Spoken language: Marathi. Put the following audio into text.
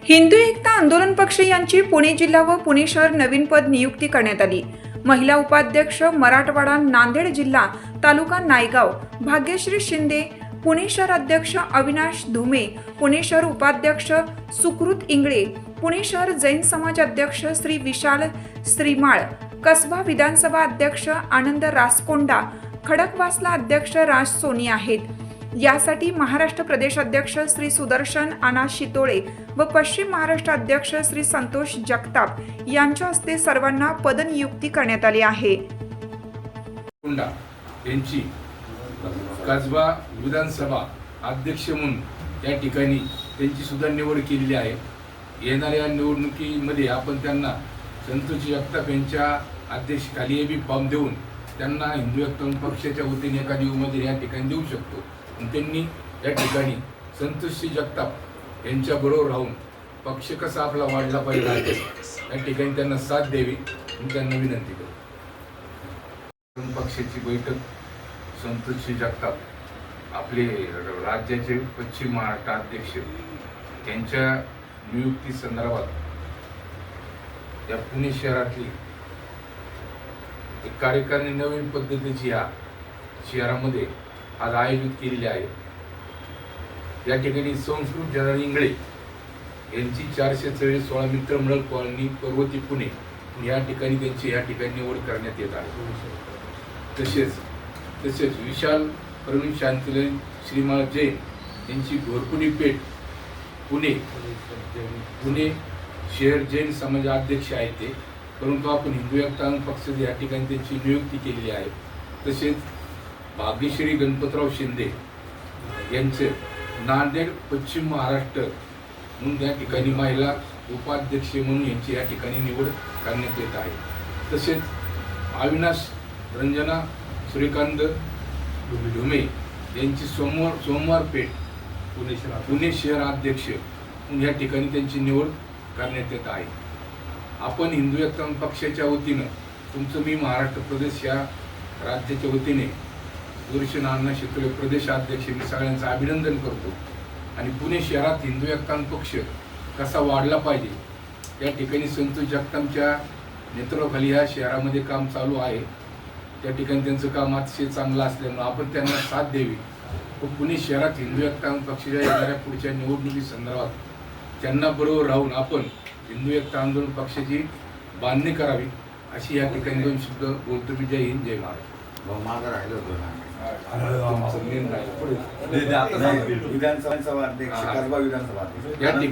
हिंदू एकता आंदोलन पक्ष यांची पुणे जिल्हा व पुणे शहर नवीन पद नियुक्ती करण्यात आली। महिला उपाध्यक्ष मराठवाडा नांदेड जिल्हा तालुका नायगाव भाग्यश्री शिंदे, पुणे शहर अध्यक्ष अविनाश धुमे, पुणे शहर उपाध्यक्ष सुकृत इंगळे, पुणे शहर जैन समाज अध्यक्ष श्री विशाल श्रीमाळ, कसबा विधानसभा अध्यक्ष आनंद रासकोंडा, खडकवासला अध्यक्ष राज सोनी आहेत। यासाठी महाराष्ट्र प्रदेश अध्यक्ष श्री सुदर्शन आना शितोळे व पश्चिम महाराष्ट्र अध्यक्ष श्री संतोष जगताप यांच्या हस्ते सर्वांना पदनियुक्ती करण्यात आली आहे। यांची कसबा विधानसभा अध्यक्ष म्हणून या ठिकाणी त्यांची सुद्धा निवड केलेली आहे। येणाऱ्या निवडणुकीमध्ये आपण त्यांना संतोष जगताप यांच्या अध्यक्षतेखाली बी फॉर्म देऊन त्यांना हिंदू एकता पक्षाच्या वतीने एखादी उमेदवारी या ठिकाणी देऊ शकतो। त्यांनी या ठिकाणी संतोष जगताप यांच्या बरोबर राहून पक्ष कसा आपला वाढला पाहिजे या ठिकाणी त्यांना साथ द्यावी मी त्यांना विनंती करतो। पक्षाची बैठक संतोष जगताप आपले राज्याचे पश्चिम महाराष्ट्र अध्यक्ष यांच्या नियुक्ती संदर्भात या पुणे शहरातली एक कार्यकारिणी नवीन पद्धतीची या शहरामध्ये आज आयोजित केलेली आहे। या ठिकाणी संस्कृत जनरल इंगळे यांची 416 मित्रमंडळ कॉलनी पर्वती पुणे या ठिकाणी त्यांची या ठिकाणी निवड करण्यात येत आहे। तसेच विशाल प्रवीण शांतिलाल श्रीमाळ जैन यांची घोरपुडी पेठ पुणे शहर जैन समाज अध्यक्ष आहेत ते, परंतु आपण हिंदू एकता पक्षाची या ठिकाणी त्यांची नियुक्ती केलेली आहे। तसेच भाग्यश्री गणपतराव शिंदे यांचे नांदेड पश्चिम महाराष्ट्र म्हणून या ठिकाणी महिला उपाध्यक्ष म्हणून यांची या ठिकाणी निवड करण्यात येत आहे। तसेच अविनाश रंजना सूर्यकांत धुमे यांची सोमवार पेठ पुणे शहर अध्यक्ष म्हणून या ठिकाणी त्यांची निवड करण्यात येत आहे। आपण हिंदू एकता पक्षाच्या वतीनं तुमचं मी महाराष्ट्र प्रदेश या राज्याच्या वतीने सुदर्शन आना शितोळे प्रदेशाध्यक्ष मी सगळ्यांचं अभिनंदन करतो आणि पुणे शहरात हिंदू एकता पक्ष कसा वाढला पाहिजे या ठिकाणी संतोष जगतापच्या नेतृत्वाखाली या शहरामध्ये काम चालू आहे। त्या ठिकाणी त्यांचं काम अतिशय चांगलं असल्यामुळे आपण त्यांना साथ द्यावी व पुणे शहरात हिंदू एकता पक्षाच्या येणाऱ्या पुढच्या निवडणुकी संदर्भात त्यांना बरोबर राहून आपण हिंदू एकता आंदोलन पक्षाची बांधणी करावी अशी या ठिकाणी दोन शब्द बोलतो मी। जय हिंद, जय महाराष्ट्र। विधानसभा अध्यक्ष, कसबा विधानसभा अध्यक्ष